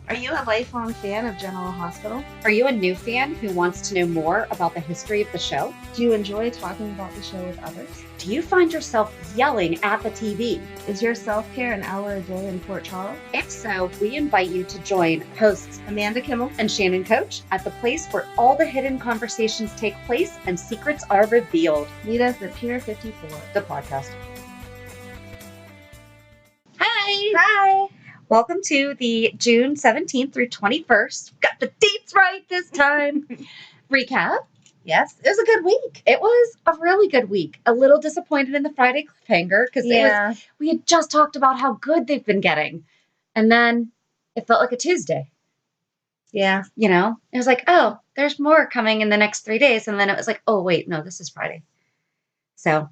Are you a lifelong fan of General Hospital? Are you a new fan who wants to know more about the history of the show? Do you enjoy talking about the show with others? Do you find yourself yelling at the TV? Is your self-care an hour a day in Port Charles? If so, we invite you to join hosts Amanda Kimmel and Shannon Coach at the place where all the hidden conversations take place and secrets are revealed. Meet us at Pier 54, the podcast. Hi! Hi! Welcome to the June 17th through 21st. Got the dates right this time. Recap. Yes, it was a good week. It was a really good week. A little disappointed in the Friday cliffhanger because we had just talked about how good they've been getting. And then it felt like a Tuesday. Yeah. You know, it was like, oh, there's more coming in the next 3 days. And then it was like, oh, wait, no, this is Friday. So.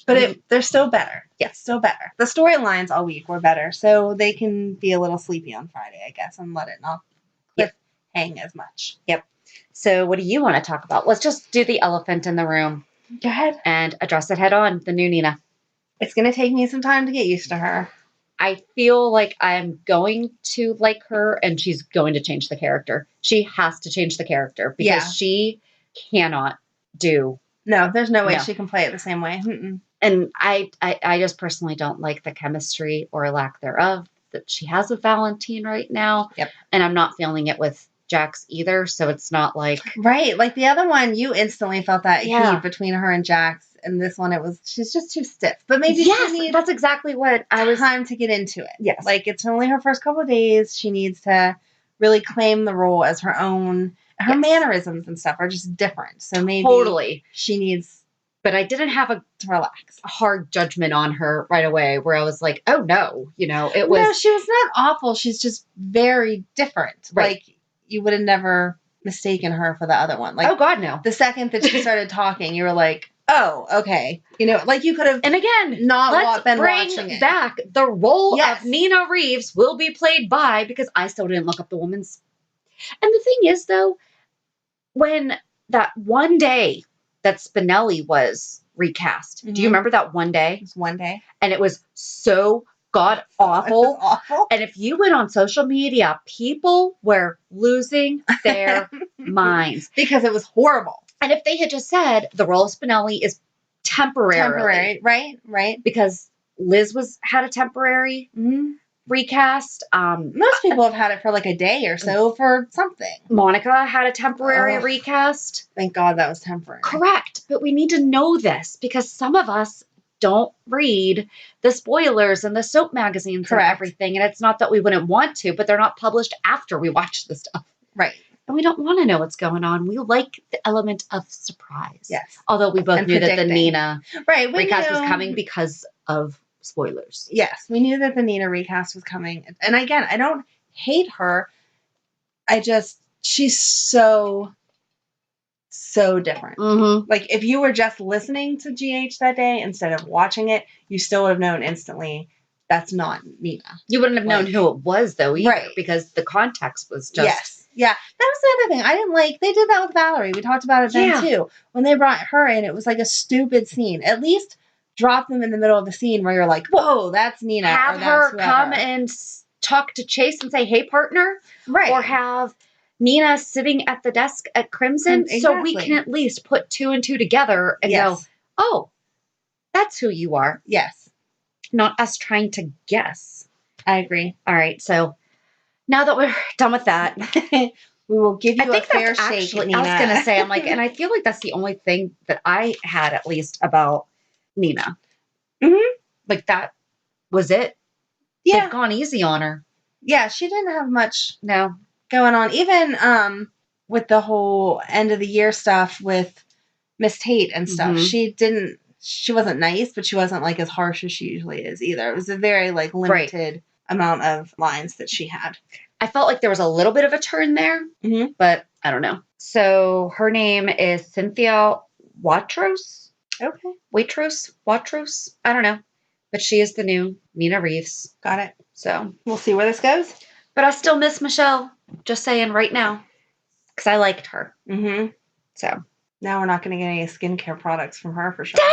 But they're still better. Yes. Still better. The storylines all week were better. So they can be a little sleepy on Friday, I guess, and let it not hang as much. Yep. So what do you want to talk about? Let's just do the elephant in the room. Go ahead. And address it head on, the new Nina. It's going to take me some time to get used to her. I feel like I'm going to like her and she's going to change the character. She has to change the character because she cannot do. No, there's no way she can play it the same way. And I just personally don't like the chemistry or lack thereof that she has with Valentine right now. Yep. And I'm not feeling it with Jax either. So it's not like. Right. Like the other one, you instantly felt that heat between her and Jax. And this one, she's just too stiff. But maybe she needs that's exactly what I was. Time to get into it. Yes. Like it's only her first couple of days. She needs to really claim the role as her own. Her mannerisms and stuff are just different. So maybe she needs. But I didn't have to relax. A hard judgment on her right away where I was like, oh no, it was. No, she was not awful. She's just very different. Right. Like you would have never mistaken her for the other one. Like, oh God, no. The second that she started talking, you were like, oh, okay. Like you could have. And again, not been bring watching it. Back the role of Nina Reeves will be played by, because I still didn't look up the woman's. And the thing is though, when that one day that Spinelli was recast. Do you remember that one day? It was one day. And it was so god awful. It was awful. And if you went on social media, people were losing their minds. Because it was horrible. And if they had just said the role of Spinelli is temporary. Right. Because Liz had a temporary recast. Most people have had it for like a day or so for something. Monica had a temporary recast. Thank God that was temporary. Correct. But we need to know this because some of us don't read the spoilers and the soap magazines and everything. And it's not that we wouldn't want to, but they're not published after we watch the stuff. Right. And we don't want to know what's going on. We like the element of surprise. Yes. Although we both knew that the Nina recast was coming because of spoilers. Yes, we knew that the Nina recast was coming. And again, I don't hate her. She's so different. Like if you were just listening to GH that day instead of watching it, you still would have known instantly that's not Nina. You wouldn't have known who it was though either because the context was just. Yes. Yeah. That was the other thing. I didn't like, they did that with Valerie. We talked about it then too. When they brought her in, it was like a stupid scene. At least drop them in the middle of the scene where you're like, whoa, that's Nina. Have her come and talk to Chase and say, hey, partner. Right. Or have Nina sitting at the desk at Crimson so we can at least put 2 and 2 together and go, oh, that's who you are. Yes. Not us trying to guess. I agree. All right. So now that we're done with that, we will give you a fair shake, Nina. I was going to say, I'm like, and I feel like that's the only thing that I had at least about Nina. Like that was it. Yeah. They've gone easy on her. Yeah, she didn't have much going on. Even with the whole end of the year stuff with Miss Tate and stuff, she wasn't nice, but she wasn't like as harsh as she usually is either. It was a very like limited amount of lines that she had. I felt like there was a little bit of a turn there, but I don't know. So her name is Cynthia Watros. Okay. Watros. I don't know. But she is the new Nina Reeves. Got it. So we'll see where this goes. But I still miss Michelle. Just saying right now. Because I liked her. So. Now we're not going to get any skincare products from her for sure. Dang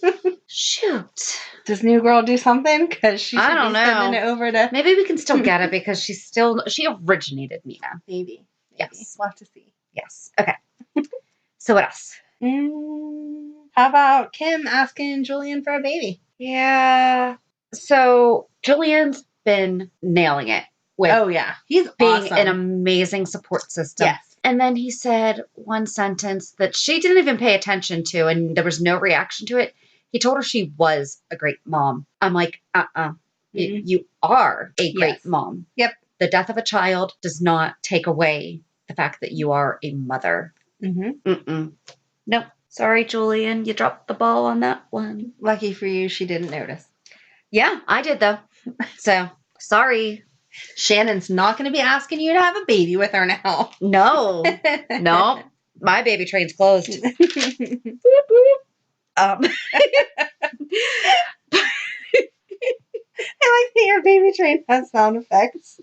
it! Shoot. Does New Girl do something? Because she should be sending it over to... Maybe we can still get it because she originated Nina. Maybe. Yes. We'll have to see. Yes. Okay. So what else? How about Kim asking Julian for a baby? Yeah. So Julian's been nailing it with he's being awesome. an amazing support system. Yes. And then he said one sentence that she didn't even pay attention to, and there was no reaction to it. He told her she was a great mom. I'm like, you are a great mom. Yep. The death of a child does not take away the fact that you are a mother. Nope. Sorry, Julian. You dropped the ball on that one. Lucky for you, she didn't notice. Yeah, I did, though. So, sorry. Shannon's not going to be asking you to have a baby with her now. No. No. My baby train's closed. Boop, boop. I like that your baby train has sound effects.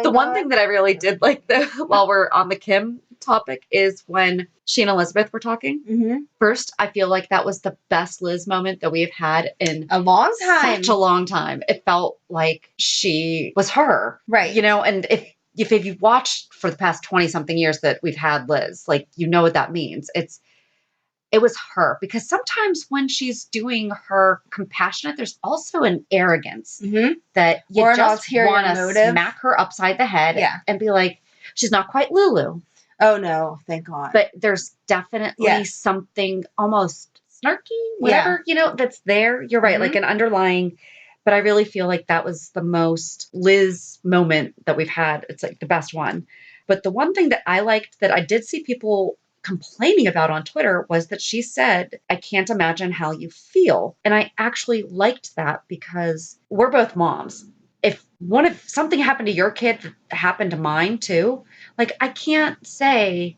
The one thing that I really did like, though, while we're on the Kim topic, is when she and Elizabeth were talking. First, I feel like that was the best Liz moment that we've had in a long time. Such a long time. It felt like she was her. Right. You know, and if you've watched for the past 20-something years that we've had Liz, like, you know what that means. It was her, because sometimes when she's doing her compassionate, there's also an arrogance that you just want to smack her upside the head and be like, she's not quite Lulu. Oh, no. Thank God. But there's definitely something almost snarky, whatever, that's there. You're right. Like an underlying, but I really feel like that was the most Liz moment that we've had. It's like the best one. But the one thing that I liked that I did see people complaining about on Twitter was that she said, I can't imagine how you feel. And I actually liked that because we're both moms. If something happened to your kid that happened to mine too, like, I can't say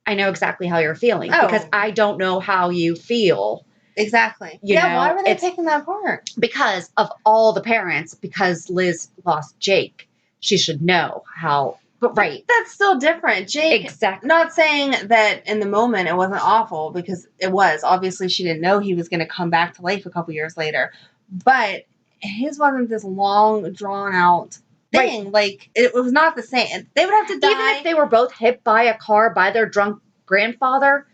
I know exactly how you're feeling because I don't know how you feel. Exactly. You know, why were they taking that apart? Because of all the parents, because Liz lost Jake, she should know how. But right. That's still different. Jake, exactly. Not saying that in the moment it wasn't awful, because it was. Obviously, she didn't know he was going to come back to life a couple years later. But his wasn't this long, drawn-out thing. Right. Like, it was not the same. They would have to die. Even if they were both hit by a car by their drunk grandfather,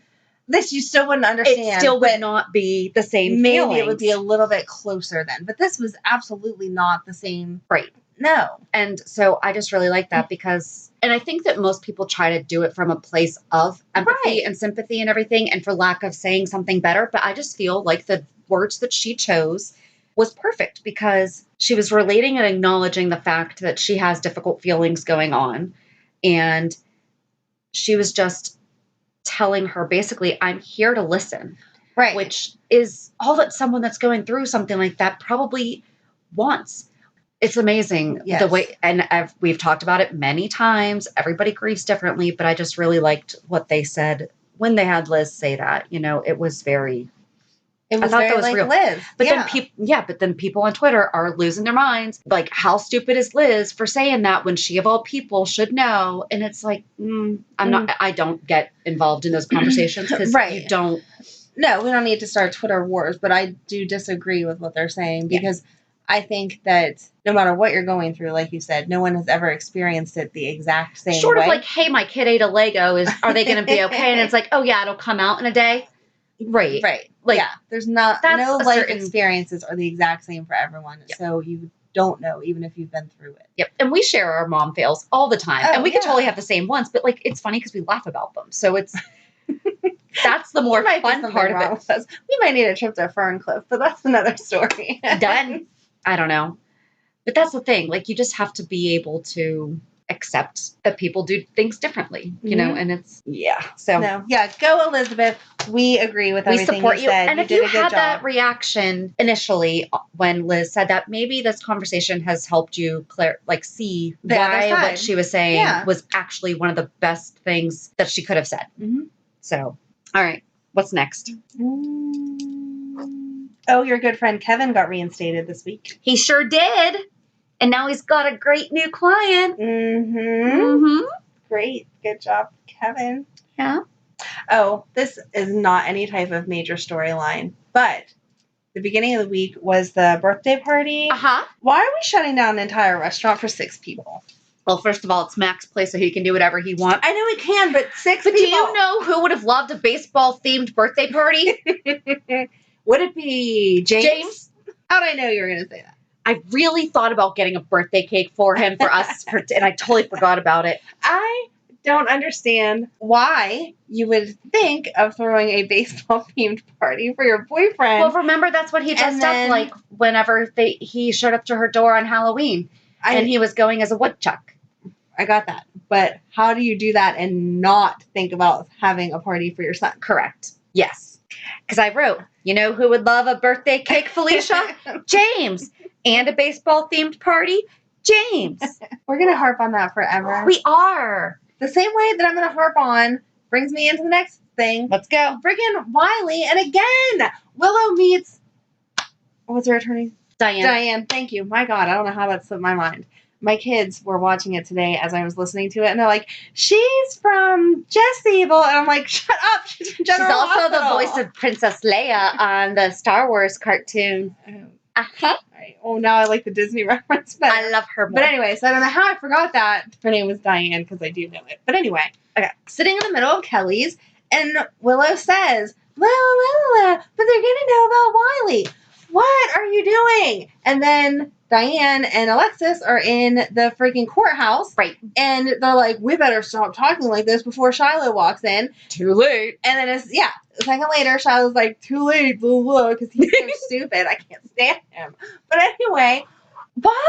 this you still wouldn't understand. It still would not be the same maybe feelings. It would be a little bit closer then. But this was absolutely not the same. Right. No. And so I just really like that because, and I think that most people try to do it from a place of empathy and sympathy and everything, and for lack of saying something better. But I just feel like the words that she chose was perfect because she was relating and acknowledging the fact that she has difficult feelings going on. And she was just telling her basically, I'm here to listen. Right. Which is all that someone that's going through something like that probably wants. It's amazing the way, and we've talked about it many times. Everybody grieves differently, but I just really liked what they said when they had Liz say that. You know, it was very. It was very like real. Liz. But then people on Twitter are losing their minds. Like, how stupid is Liz for saying that when she of all people should know? And it's like, I don't get involved in those conversations because you don't. No, we don't need to start Twitter wars, but I do disagree with what they're saying because I think that no matter what you're going through, like you said, no one has ever experienced it the exact same way. Sort of like, hey, my kid ate a Lego. Are they going to be okay? And it's like, oh yeah, it'll come out in a day. Right. Like, there's no life experiences are the exact same for everyone. So you don't know, even if you've been through it. Yep. And we share our mom fails all the time. And we could totally have the same ones, but like, it's funny because we laugh about them. So it's, that's the more fun part of it. We might need a trip to Ferncliff, but that's another story. Done. I don't know. But that's the thing. Like, you just have to be able to accept that people do things differently, you know, and it's, So, go Elizabeth. We agree with everything support you said. And if you had that reaction initially when Liz said that, maybe this conversation has helped you see why what she was saying was actually one of the best things that she could have said. So, all right. What's next? Oh, your good friend Kevin got reinstated this week. He sure did. And now he's got a great new client. Great. Good job, Kevin. Yeah. Oh, this is not any type of major storyline, but the beginning of the week was the birthday party. Uh-huh. Why are we shutting down an entire restaurant for 6 people? Well, first of all, it's Mac's place, so he can do whatever he wants. I know he can, but 6 But people. do you know who would have loved a baseball-themed birthday party? Would it be James? James? How did I know you were going to say that? I really thought about getting a birthday cake for him for us, and I totally forgot about it. I don't understand why you would think of throwing a baseball-themed party for your boyfriend. Well, remember, that's what he dressed up like whenever he showed up to her door on Halloween, and he was going as a woodchuck. I got that. But how do you do that and not think about having a party for your son? Correct. Yes. Because I wrote, you know who would love a birthday cake, Felicia? James. And a baseball-themed party? James. We're going to harp on that forever. We are. The same way that I'm going to harp on brings me into the next thing. Let's go. Friggin' Wiley. And again, Willow meets... What's her attorney? Diane. Thank you. My God, I don't know how that slipped my mind. My kids were watching it today as I was listening to it, and they're like, she's from Jessable. And I'm like, shut up. She's from General Hospital. The voice of Princess Leia on the Star Wars cartoon. Uh-huh. Oh, now I like the Disney reference better. I love her more. But anyway, so I don't know how I forgot that. Her name was Diane, because I do know it. But anyway, okay. Sitting in the middle of Kelly's, and Willow says, but they're going to know about Wiley. What are you doing? And then Diane and Alexis are in the freaking courthouse. Right. And they're like, we better stop talking like this before Shiloh walks in. Too late. And then a second later, Shiloh's like, too late, blah, blah, because he's so stupid. I can't stand him. But anyway, why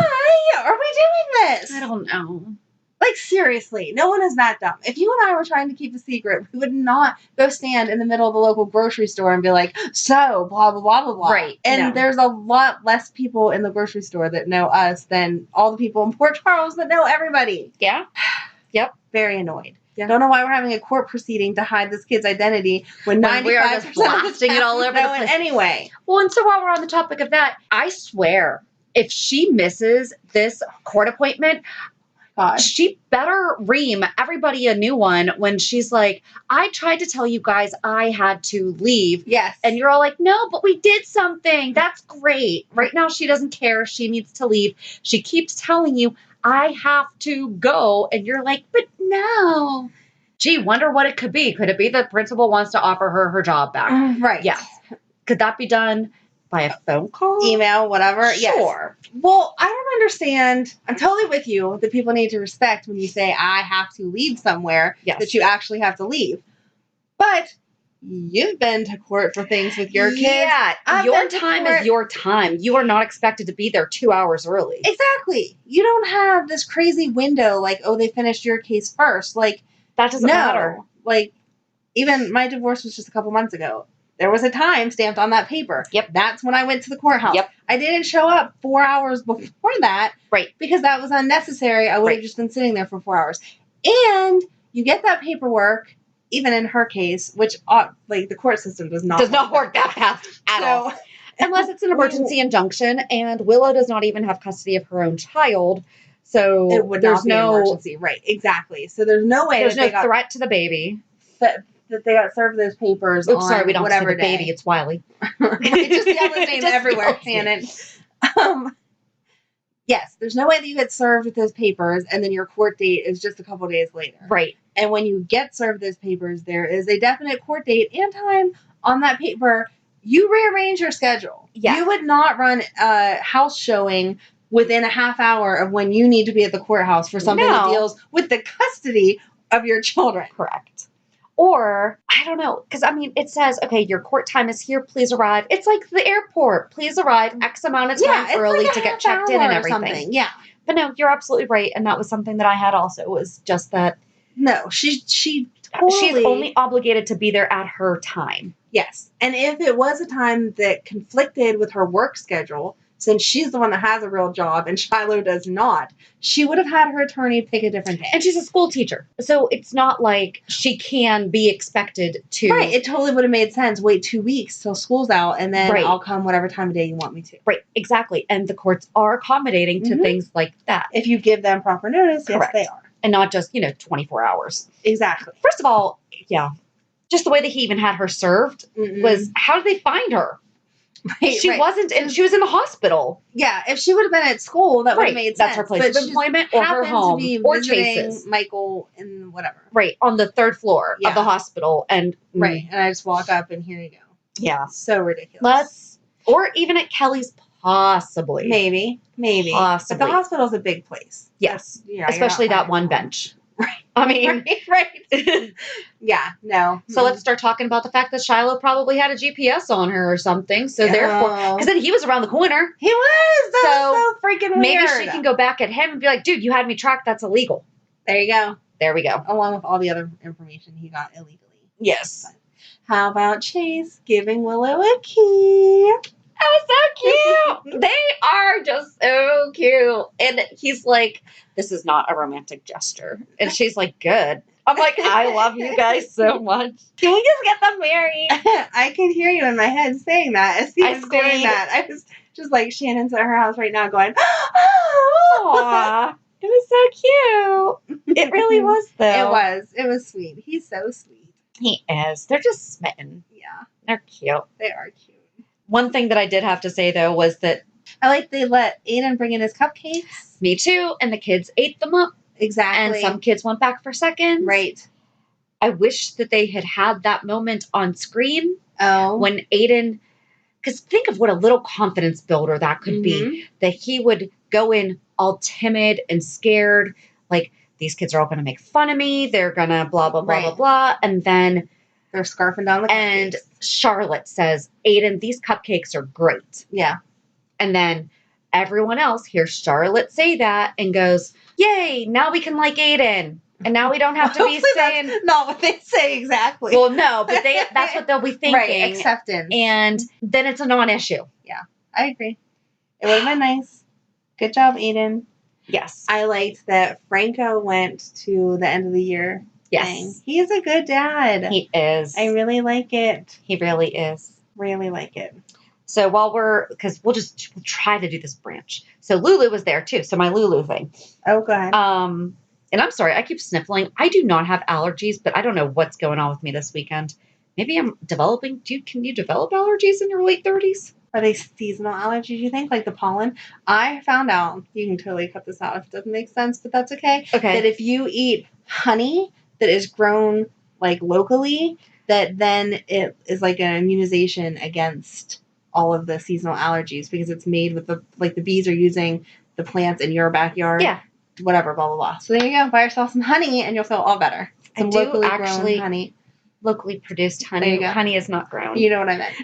are we doing this? I don't know. Like, seriously, no one is that dumb. If you and I were trying to keep a secret, we would not go stand in the middle of the local grocery store and be like, so, blah, blah, blah, blah, blah. Right. And there's a lot less people in the grocery store that know us than all the people in Port Charles that know everybody. Yeah. Yep. Very annoyed. Yeah. Don't know why we're having a court proceeding to hide this kid's identity when 95% we are just blasting it all over the place. Anyway. Well, and so while we're on the topic of that, I swear, if she misses this court appointment, she better ream everybody a new one when she's like, I tried to tell you guys I had to leave. Yes. And you're all like, no, but we did something. That's great. Right now, she doesn't care. She needs to leave. She keeps telling you, I have to go. And you're like, but no. Gee, wonder what it could be. Could it be the principal wants to offer her job back? Right. Yeah. Could that be done by a phone call? Email, whatever? Sure. Yes. Well, I don't understand. I'm totally with you that people need to respect when you say, I have to leave somewhere, that you actually have to leave. But you've been to court for things with your kids. Yeah. Your time is your time. You are not expected to be there 2 hours early. Exactly. You don't have this crazy window like, oh, they finished your case first. Like, that doesn't matter. Like, even my divorce was just a couple months ago. There was a time stamped on that paper. Yep. That's when I went to the courthouse. Yep. I didn't show up 4 hours before that. Right. Because that was unnecessary. I would have just been sitting there for 4 hours. And you get that paperwork, even in her case, which, like, the court system does not work that fast at all. Unless it's an emergency injunction, and Willow does not even have custody of her own child. So it would not be an emergency. Right. Exactly. So there's no way. There's no threat to the baby. That they got served those papers on sorry, we don't whatever say the baby, it's Wiley. I just yell his name everywhere, Shannon. Yes, there's no way that you get served with those papers and then your court date is just a couple days later. Right. And when you get served those papers, there is a definite court date and time on that paper. You rearrange your schedule. Yeah. You would not run a house showing within a half hour of when you need to be at the courthouse for something that deals with the custody of your children. Correct. Or, I don't know, because, I mean, it says, okay, your court time is here, please arrive. It's like the airport. Please arrive X amount of time early to get checked in and everything. Yeah. But no, you're absolutely right. And that was something that I had also, was just that. No, she's only obligated to be there at her time. Yes. And if it was a time that conflicted with her work schedule, since she's the one that has a real job and Shiloh does not, she would have had her attorney pick a different day. And she's a school teacher. So it's not like she can be expected to. Right. It totally would have made sense. Wait 2 weeks till school's out and then I'll come whatever time of day you want me to. Right. Exactly. And the courts are accommodating to things like that. If you give them proper notice, yes, they are. And not just, 24 hours. Exactly. First of all, yeah. just the way that he even had her served was, how did they find her? Right, she wasn't, and she was in the hospital. Yeah, if she would have been at school, that would have made sense. That's her place of employment, or her home, to be or visiting Chase's. Michael in whatever. Right, on the 3rd floor of the hospital, and and I just walk up and here you go. Yeah, so ridiculous. Or even at Kelly's, possibly. Maybe, possibly. But the hospital's a big place. Yes, especially that one bench. Right. I mean, right. Yeah, no. So let's start talking about the fact that Shiloh probably had a GPS on her or something. So therefore, because then he was around the corner. He was. That was so freaking weird. Maybe she can go back at him and be like, dude, you had me tracked. That's illegal. There you go. There we go. Along with all the other information he got illegally. Yes. But how about Chase giving Willow a key? That was so cute. They are just so cute. And he's like, this is not a romantic gesture. And she's like, good. I'm like, I love you guys so much. Can we just get them married? I could hear you in my head saying that as he was doing that. I was just like, Shannon's at her house right now going, Aww. It was so cute. It really was, though. It was sweet. He's so sweet. He is. They're just smitten. Yeah. They're cute. They are cute. One thing that I did have to say, though, was that I like they let Aiden bring in his cupcakes. Me too. And the kids ate them up. Exactly. And some kids went back for seconds. Right. I wish that they had that moment on screen. Oh. When Aiden, because think of what a little confidence builder that could be. That he would go in all timid and scared. Like, these kids are all going to make fun of me. They're going to blah, blah, blah, blah, blah. And then they're scarfing down the cupcakes. And Charlotte says, Aiden, these cupcakes are great. Yeah. And then everyone else hears Charlotte say that and goes, yay, now we can like Aiden. And now we don't have to be saying... That's not what they say exactly. Well, no, but that's what they'll be thinking. Right, acceptance. And then it's a non-issue. Yeah, I agree. It would have been nice. Good job, Aiden. Yes. I liked that Franco went to the end of the year. Yes. Thing. He's a good dad. He is. I really like it. He really is. Really like it. So because we'll try to do this branch. So Lulu was there too. So my Lulu thing. Oh, go ahead. And I'm sorry, I keep sniffling. I do not have allergies, but I don't know what's going on with me this weekend. Maybe I'm developing. Can you develop allergies in your late 30s? Are they seasonal allergies, you think? Like the pollen? I found out, you can totally cut this out if it doesn't make sense, but that's okay. Okay. That if you eat honey that is grown like locally, that then it is like an immunization against all of the seasonal allergies because it's made with the bees are using the plants in your backyard. Yeah. Whatever, blah, blah, blah. So there you go. Buy yourself some honey and you'll feel all better. Some locally grown honey. Locally produced honey. There you go. Honey is not grown. You know what I meant.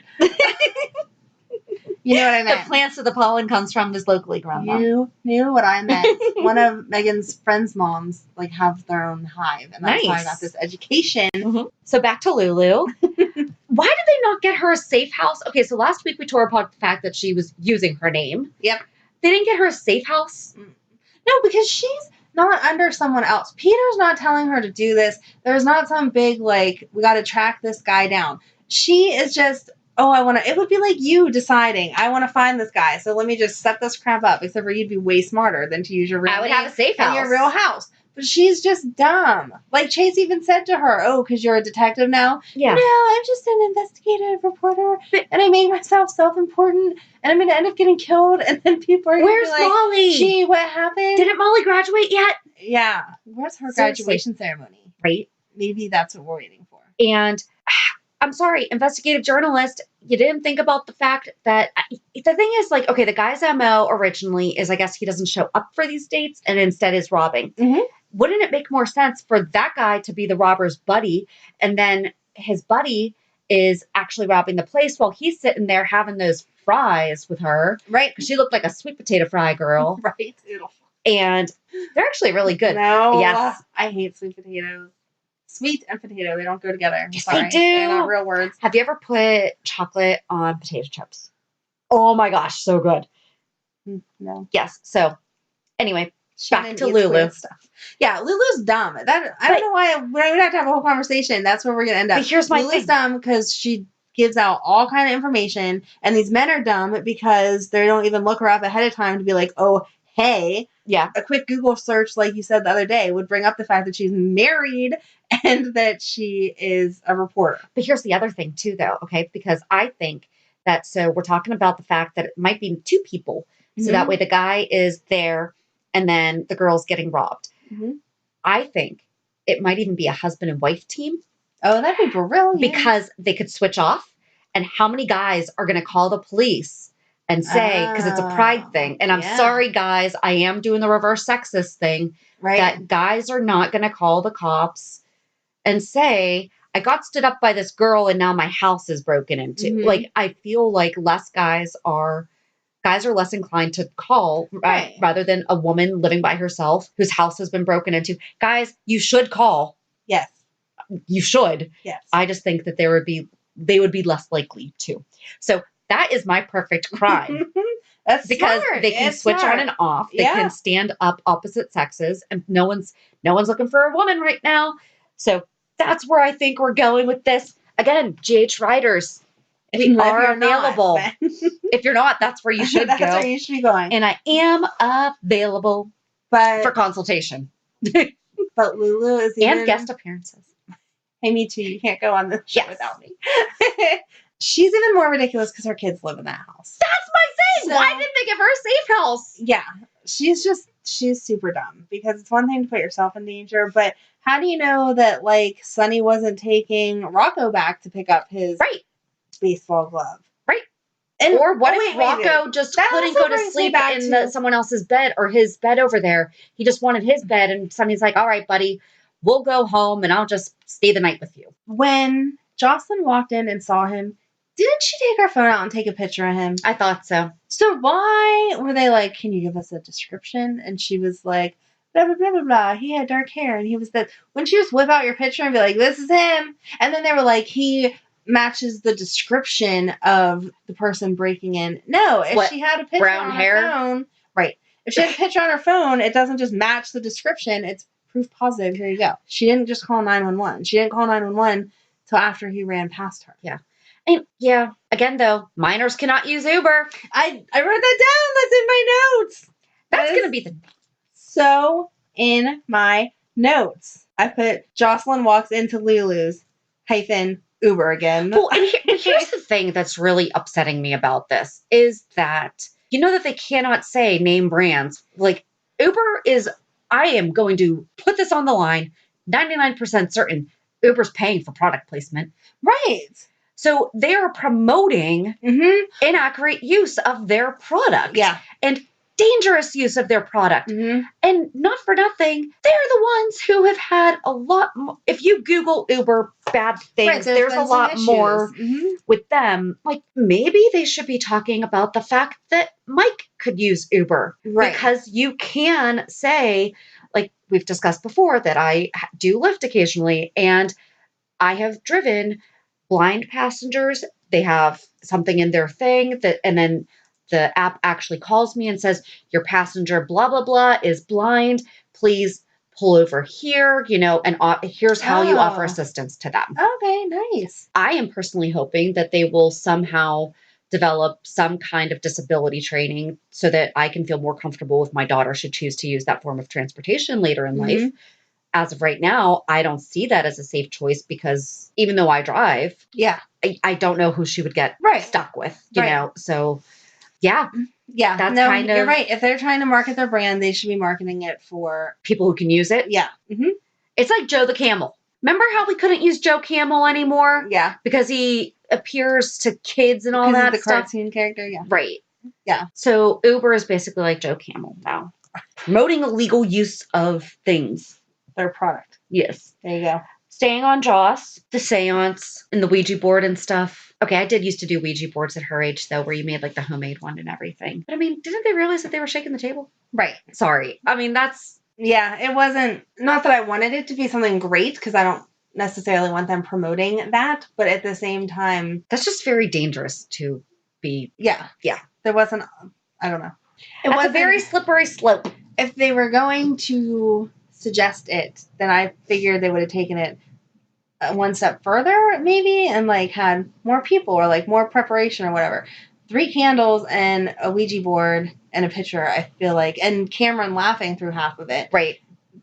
You know what I meant. The plants that the pollen comes from is locally grown. You knew what I meant. One of Megan's friends' moms have their own hive, and that's how I got this education. Mm-hmm. So back to Lulu. Why did they not get her a safe house? Okay, so last week we tore apart the fact that she was using her name. Yep. They didn't get her a safe house. No, because she's not under someone else. Peter's not telling her to do this. There's not some big we got to track this guy down. She is just. It would be like you deciding, I want to find this guy, so let me just set this crap up, except for you'd be way smarter than to use your real name. I would have a safe house. In your real house. But she's just dumb. Like Chase even said to her, because you're a detective now? Yeah. No, I'm just an investigative reporter, and I made myself self-important, and I'm going to end up getting killed, and then people are going to be like, Molly? Gee, what happened? Didn't Molly graduate yet? Yeah. Where's her graduation ceremony? Right. Maybe that's what we're waiting for. And I'm sorry, investigative journalist, you didn't think about the fact that the thing is the guy's MO originally is, I guess he doesn't show up for these dates and instead is robbing. Mm-hmm. Wouldn't it make more sense for that guy to be the robber's buddy and then his buddy is actually robbing the place while he's sitting there having those fries with her? Right. Because she looked like a sweet potato fry girl. Right. And they're actually really good. No. Yes. I hate sweet potatoes. Sweet and potato, they don't go together. Yes, they do. They're not real words. Have you ever put chocolate on potato chips? Oh my gosh, so good. No. Yes. So, anyway, Shannon back to Lulu. Stuff. Yeah, Lulu's dumb. I don't know why we have to have a whole conversation. That's where we're gonna end up. But here's my Lulu's dumb because she gives out all kind of information, and these men are dumb because they don't even look her up ahead of time to be like, oh, hey, Yeah. a quick Google search, like you said the other day, would bring up the fact that she's married and that she is a reporter. But here's the other thing too, though, okay? Because I think that, so we're talking about the fact that it might be two people. So that way the guy is there and then the girl's getting robbed. I think it might even be a husband and wife team. Oh, that'd be brilliant. Because they could switch off. And how many guys are going to call the police and say, because it's a pride thing. And I'm sorry, guys, I am doing the reverse sexist thing. Right. That guys are not going to call the cops and say, I got stood up by this girl and now my house is broken into. Like, I feel like guys are less inclined to call rather than a woman living by herself whose house has been broken into. Guys, you should call. Yes. You should. Yes. I just think that they would be less likely to. So that is my perfect crime. That's because smart. they can switch on and off. They can stand up opposite sexes, and no one's looking for a woman right now. So that's where I think we're going with this. Again, GH writers, we are available. If you're not, that's where you should go. That's where you should be going. And I am available for consultation. But Lulu is even... And guest appearances. Hey, me too. You can't go on this show without me. She's even more ridiculous because her kids live in that house. That's my thing. So, why didn't they give her a safe house? Yeah. She's super dumb because it's one thing to put yourself in danger, but how do you know that, like, Sonny wasn't taking Rocco back to pick up his baseball glove? Right. And, or what if Rocco just couldn't go to sleep in someone else's bed or his bed over there? He just wanted his bed, and Sonny's like, all right, buddy, we'll go home and I'll just stay the night with you. When Jocelyn walked in and saw him, didn't she take her phone out and take a picture of him? I thought so. So why were they like, can you give us a description? And she was like, blah, blah, blah, blah, blah. He had dark hair and he was that. Wouldn't you just whip out your picture and be like, this is him? And then they were like, he matches the description of the person breaking in. No, if she had a picture on her phone. Right. If she had a picture on her phone, it doesn't just match the description. It's proof positive. Here you go. She didn't just call 911. She didn't call 911 till after he ran past her. Yeah. And again, though, minors cannot use Uber. I wrote that down. That's in my notes. That's going to be so in my notes. I put Jocelyn walks into Lulu's Uber again. Well, and here's the thing that's really upsetting me about this is that, you know, that they cannot say name brands. Like, Uber is, I am going to put this on the line, 99% certain Uber's paying for product placement. Right. So they are promoting inaccurate use of their product. Yeah. And dangerous use of their product. And not for nothing, they're the ones who have had a lot more. If you Google Uber bad things, there's a lot more with them. Like, maybe they should be talking about the fact that Mike could use Uber. Right. Because you can say, like we've discussed before, that I do Lyft occasionally, and I have driven blind passengers. They have something in their thing and then the app actually calls me and says, your passenger blah, blah, blah is blind. Please pull over here, and here's how you offer assistance to them. Okay, nice. I am personally hoping that they will somehow develop some kind of disability training so that I can feel more comfortable if my daughter should choose to use that form of transportation later in life. As of right now, I don't see that as a safe choice because even though I drive, I don't know who she would get stuck with, you know? So, yeah, that's kind of... You're right. If they're trying to market their brand, they should be marketing it for... people who can use it. Yeah. It's like Joe the Camel. Remember how we couldn't use Joe Camel anymore? Yeah. Because he appears to kids and all that the stuff. Cartoon character, yeah. Right. Yeah. So Uber is basically like Joe Camel now. Promoting illegal use of things. Their product. Yes. There you go. Staying on Joss, the seance, and the Ouija board and stuff. Okay, I did used to do Ouija boards at her age, though, where you made, like, the homemade one and everything. But, I mean, didn't they realize that they were shaking the table? Right. Sorry. I mean, that's... Yeah, it wasn't... Not that I wanted it to be something great, because I don't necessarily want them promoting that, but at the same time... That's just very dangerous to be... Yeah. Yeah. There wasn't... I don't know. It was a very slippery slope. If they were going to suggest it, then I figured they would have taken it one step further, maybe, and, like, had more people or, like, more preparation or whatever. 3 candles and a Ouija board in a picture, I feel like. And Cameron laughing through half of it. Right.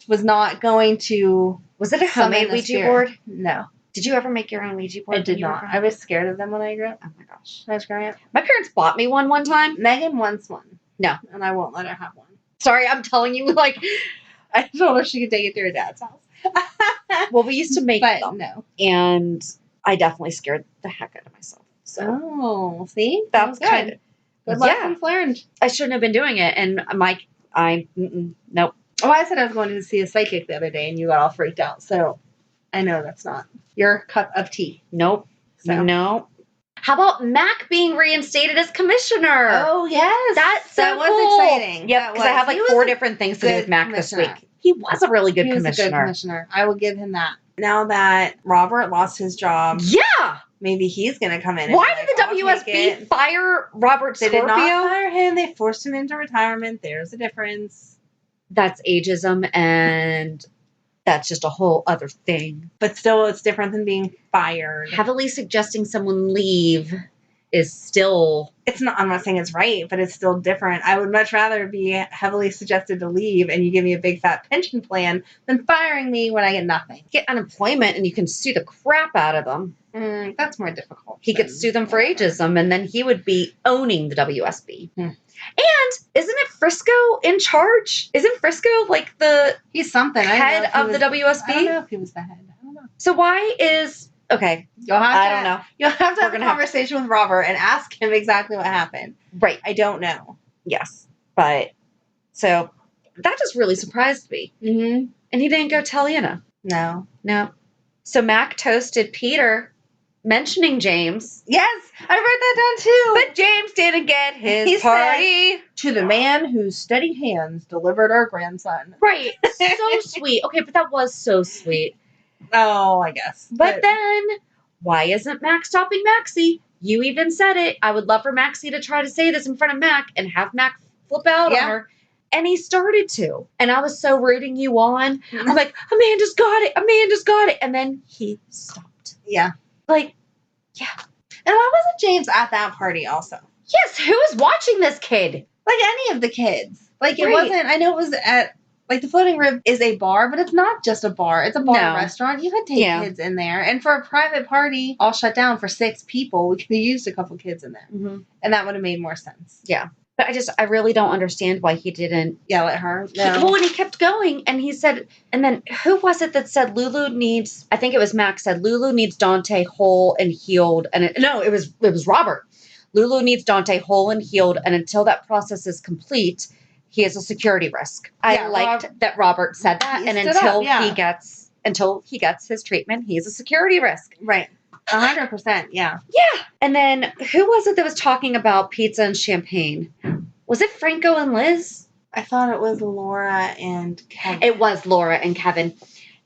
Was not going to... Was it a homemade Ouija board? No. Did you ever make your own Ouija board? I did not. I was scared of them when I grew up. Oh my gosh. When I was growing up. My parents bought me one time. Megan wants one. No. And I won't let her have one. Sorry, I'm telling you, like... I told her she could take it to her dad's house. Well, we used to make them. No. And I definitely scared the heck out of myself. So. Oh, see? That's kind of... Good lessons learned. I shouldn't have been doing it. And nope. Oh, I said I was going to see a psychic the other day, and you got all freaked out. So I know that's not your cup of tea. Nope. So. No. How about Mac being reinstated as commissioner? Oh, yes. That was cool. Exciting. Yeah, because I have like 4 different things to do with Mac this week. He was a really good commissioner. He was a good commissioner. I will give him that. Now that Robert lost his job. Yeah. Maybe he's going to come in. Why did the WSB fire Robert Scorpio? They did not fire him. They forced him into retirement. There's a difference. That's ageism, and that's just a whole other thing. But still, it's different than being fired. Heavily suggesting someone leave is still... It's not, I'm not saying it's right, but it's still different. I would much rather be heavily suggested to leave and you give me a big fat pension plan than firing me when I get nothing. Get unemployment and you can sue the crap out of them. That's more difficult. He could sue them for ageism, and then he would be owning the WSB. And isn't it Frisco in charge? Isn't Frisco like the he's something head of the WSB? I don't know if he was the head. I don't know. So why is okay? I don't know. You'll have to have a conversation with Robert and ask him exactly what happened. Right. I don't know. Yes, but so that just really surprised me. Mm-hmm. And he didn't go tell Nina. No. So Mac toasted Peter, mentioning James. Yes, I wrote that down too. But James didn't get his party. Said, to the man whose steady hands delivered our grandson. Right. So sweet. Okay, but that was so sweet. Oh, I guess. But then, why isn't Mac stopping Maxie? You even said it. I would love for Maxie to try to say this in front of Mac and have Mac flip out on her. And he started to. And I was so rooting you on. Mm-hmm. I'm like, Amanda's got it. Amanda's got it. And then he stopped. Yeah. Like, yeah. And why wasn't James at that party also? Yes, who is watching this kid? Like any of the kids. Like it wasn't, I know it was at, like the Floating Rib is a bar, but it's not just a bar. It's a bar and restaurant. You could take kids in there. And for a private party, all shut down for 6 people, we could have used a couple kids in there. Mm-hmm. And that would have made more sense. Yeah. But I really don't understand why he didn't yell at her. No. Well, and he kept going, and he said, and then who was it that said Lulu needs? I think it was Max said Lulu needs Dante whole and healed, and it was Robert. Lulu needs Dante whole and healed, and until that process is complete, he is a security risk. I liked that Robert said that, and until he gets his treatment, he's a security risk. Right. 100%, yeah. Yeah. And then who was it that was talking about pizza and champagne? Was it Franco and Liz? I thought it was Laura and Kevin. It was Laura and Kevin.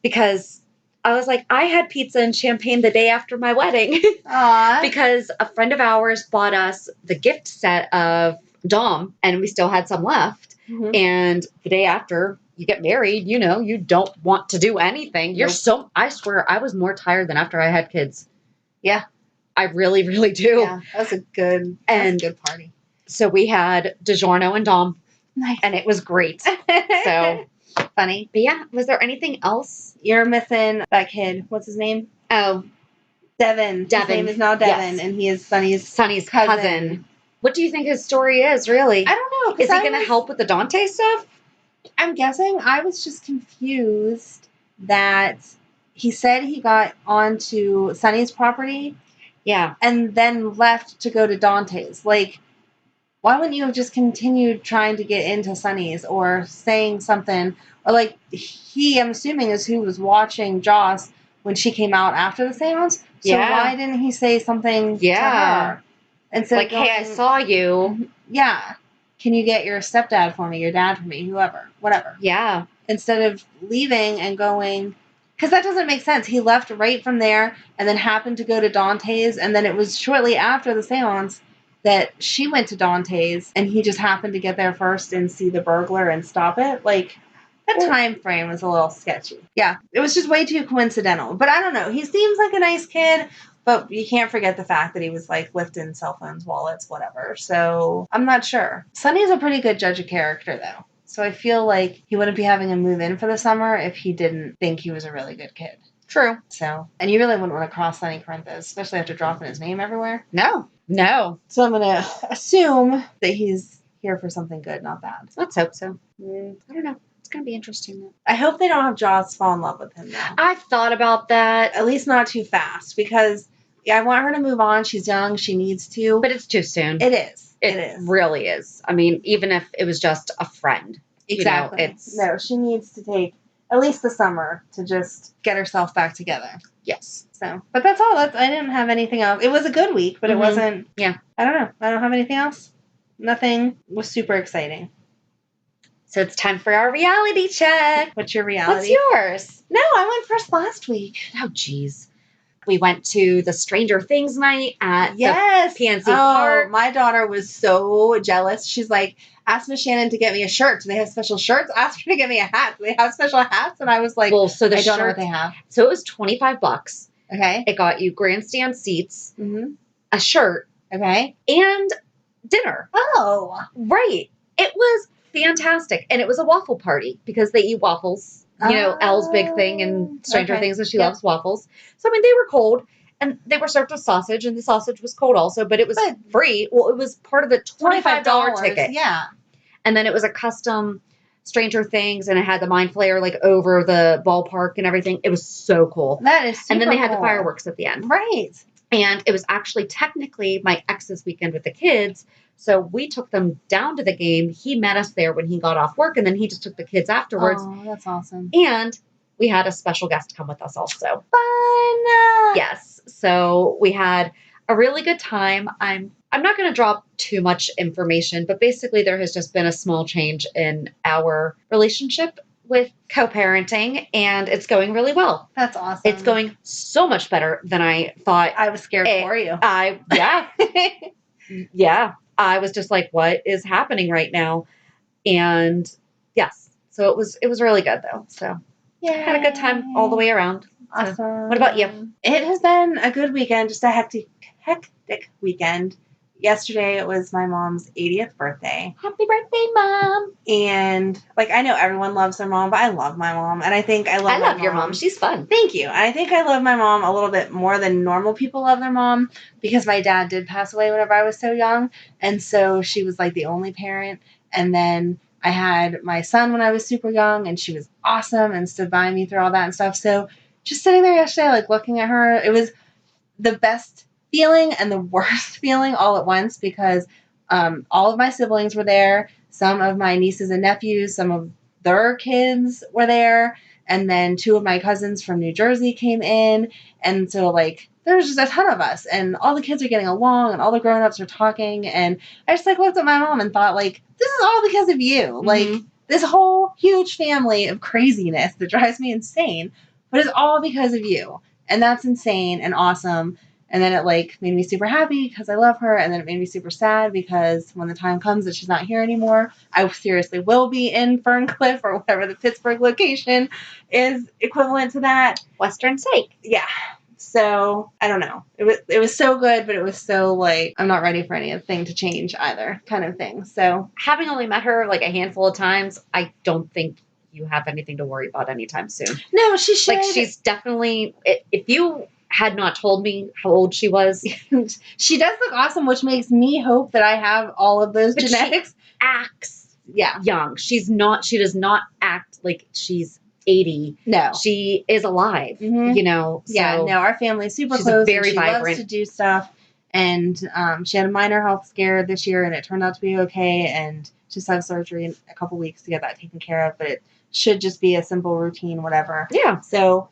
Because I was like, I had pizza and champagne the day after my wedding. Aww. Because a friend of ours bought us the gift set of Dom, and we still had some left. Mm-hmm. And the day after you get married, you don't want to do anything. Nope. I swear, I was more tired than after I had kids. Yeah. I really, really do. Yeah, that was a good party. So we had DiGiorno and Dom. Nice. And it was great. So funny. But yeah, was there anything else? You're missing that kid. What's his name? Oh. Devin. His name is now Devin, yes. And he is Sonny's cousin. What do you think his story is, really? I don't know. Is he going to help with the Dante stuff? I'm guessing. I was just confused that he said he got onto Sonny's property. Yeah. And then left to go to Dante's. Like, why wouldn't you have just continued trying to get into Sonny's or saying something? Or like, I'm assuming is who was watching Joss when she came out after the seance. So why didn't he say something to her? Instead like, hey, I saw you. Yeah. Can you get your stepdad for me, your dad for me, whoever, whatever. Yeah. Instead of leaving and going, because that doesn't make sense. He left right from there and then happened to go to Dante's. And then it was shortly after the seance that she went to Dante's and he just happened to get there first and see the burglar and stop it. Like, that time frame was a little sketchy. Yeah. It was just way too coincidental. But I don't know. He seems like a nice kid, But you can't forget the fact that he was like lifting cell phones, wallets, whatever. So I'm not sure. Sonny's a pretty good judge of character though. So I feel like he wouldn't be having him move in for the summer if he didn't think he was a really good kid. True. So, and you really wouldn't want to cross Sonny Corinthos, especially after dropping his name everywhere. No. So I'm going to assume that he's here for something good, not bad. Let's hope so. I don't know. It's going to be interesting, though. I hope they don't have Jaws fall in love with him, though. I've thought about that. At least not too fast, because I want her to move on. She's young. She needs to. But it's too soon. It is. It really is. I mean, even if it was just a friend. Exactly. No, she needs to take at least the summer to just get herself back together. Yes. So, but that's all. I didn't have anything else. It was a good week, but it wasn't. Yeah. I don't know. I don't have anything else. Nothing was super exciting. So it's time for our reality check. What's your reality? What's yours? No, I went first last week. Oh, jeez. We went to the Stranger Things night at the PNC Park. My daughter was so jealous. She's like, ask Miss Shannon to get me a shirt. Do they have special shirts? Ask her to get me a hat. Do they have special hats? And I was like, well, so I don't know what they have. So it was $25. Okay. It got you grandstand seats, a shirt, okay, and dinner. Oh. Right. It was fantastic. And it was a waffle party because they eat waffles. You know, Elle's big thing in Stranger Things is she loves waffles. So, I mean, they were cold, and they were served with sausage, and the sausage was cold also, but it was free. Well, it was part of the $25 ticket. Yeah. And then it was a custom Stranger Things, and it had the Mind Flayer, like, over the ballpark and everything. It was so cool. That is super And then they had cool. the fireworks at the end. Right. And it was actually technically my ex's weekend with the kids. So we took them down to the game. He met us there when he got off work, and then he just took the kids afterwards. Oh, that's awesome. And we had a special guest come with us also. Fun! Yes. So we had a really good time. I'm not going to drop too much information, but basically there has just been a small change in our relationship with co-parenting, and it's going really well. That's awesome. It's going so much better than I thought. I was scared for you. Yeah. I was just like, what is happening right now? And yes, so it was really good though. So had a good time all the way around. Awesome. So, what about you? It has been a good weekend, just a hectic weekend. Yesterday it was my mom's 80th birthday. Happy birthday, Mom. And like, I know everyone loves their mom, but I love my mom. And I think I love your mom. She's fun. Thank you. And I think I love my mom a little bit more than normal people love their mom, because my dad did pass away whenever I was so young. And so she was like the only parent. And then I had my son when I was super young, and she was awesome and stood by me through all that and stuff. So just sitting there yesterday, like looking at her, it was the best feeling and the worst feeling all at once, because all of my siblings were there. Some of my nieces and nephews, some of their kids were there. And then 2 of my cousins from New Jersey came in. And so like, there's just a ton of us, and all the kids are getting along, and all the grown-ups are talking. And I just like looked at my mom and thought, like, this is all because of you. Mm-hmm. Like, this whole huge family of craziness that drives me insane, but it's all because of you. And that's insane and awesome. And then it like made me super happy because I love her. And then it made me super sad because when the time comes that she's not here anymore, I seriously will be in Ferncliff or whatever the Pittsburgh location is equivalent to that. Western State. Yeah. So I don't know. It was so good, but it was so like, I'm not ready for anything to change either kind of thing. So having only met her like a handful of times, I don't think you have anything to worry about anytime soon. No, she should. Like, she's definitely, if you had not told me how old she was. She does look awesome, which makes me hope that I have all of those genetics. She acts young. She does not act like she's 80. No. She is alive, you know. So yeah, no, our family's super close. Very she vibrant. Loves to do stuff. And she had a minor health scare this year, and it turned out to be okay. And just had surgery in a couple weeks to get that taken care of. But it should just be a simple routine, whatever. Yeah. So,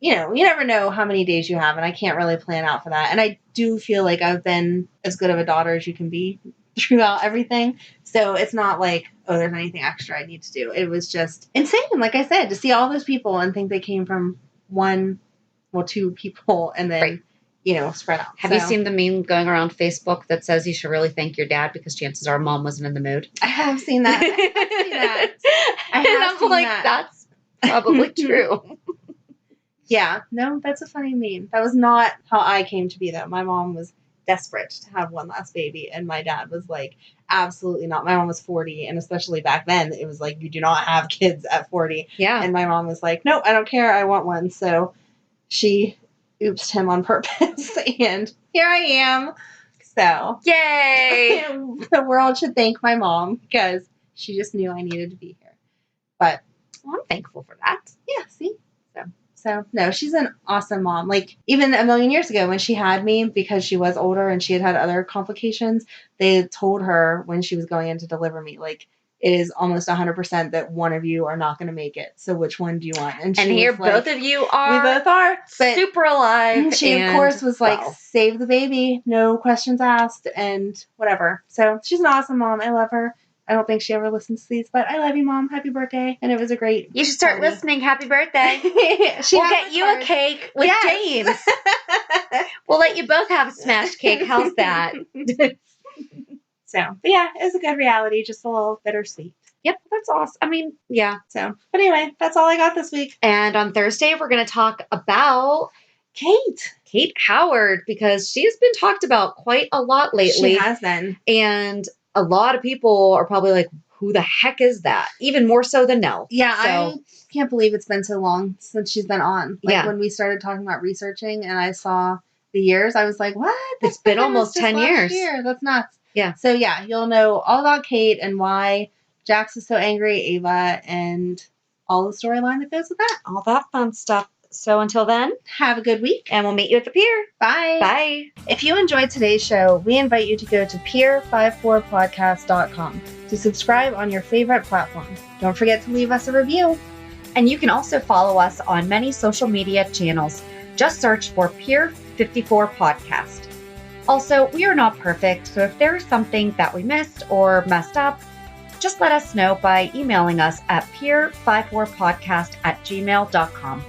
you know, you never know how many days you have, and I can't really plan out for that. And I do feel like I've been as good of a daughter as you can be throughout everything. So it's not like, oh, there's anything extra I need to do. It was just insane, like I said, to see all those people and think they came from 2 people, and then, you know, spread out. Have you seen the meme going around Facebook that says you should really thank your dad because chances are Mom wasn't in the mood? I have seen that. And I'm like, that's probably true. Yeah, no, that's a funny meme. That was not how I came to be, though. My mom was desperate to have one last baby, and my dad was like, absolutely not. My mom was 40, and especially back then, it was like, you do not have kids at 40. Yeah. And my mom was like, no, I don't care. I want one. So she oopsed him on purpose, and here I am. So, yay! The world should thank my mom because she just knew I needed to be here. But well, I'm thankful for that. Yeah, see? So, no, she's an awesome mom. Like, even a million years ago when she had me, because she was older and she had other complications, they told her when she was going in to deliver me, like, it is almost 100% that one of you are not going to make it. So which one do you want? And here both of you are. We both are. But super alive. She, of course, was like, save the baby, no questions asked, and whatever. So she's an awesome mom. I love her. I don't think she ever listens to these, but I love you, Mom. Happy birthday. And it was a great You should start listening. Happy birthday. We'll get you a cake with James. We'll let you both have a smashed cake. How's that? So, but yeah, it was a good reality, just a little bittersweet. Yep, that's awesome. I mean, yeah. So, but anyway, that's all I got this week. And on Thursday, we're going to talk about Kate Howard, because she's been talked about quite a lot lately. She has been. And a lot of people are probably like, who the heck is that? Even more so than Nell. Yeah, I can't believe it's been so long since she's been on. Like, when we started talking about researching and I saw the years, I was like, what? It's been almost 10 years. That's nuts. Yeah. So, yeah, you'll know all about Kate and why Jax is so angry at Ava and all the storyline that goes with that. All that fun stuff. So until then, have a good week. And we'll meet you at the pier. Bye. Bye. If you enjoyed today's show, we invite you to go to pier54podcast.com to subscribe on your favorite platform. Don't forget to leave us a review. And you can also follow us on many social media channels. Just search for Pier 54 Podcast. Also, we are not perfect, so if there is something that we missed or messed up, just let us know by emailing us at pier54podcast@gmail.com.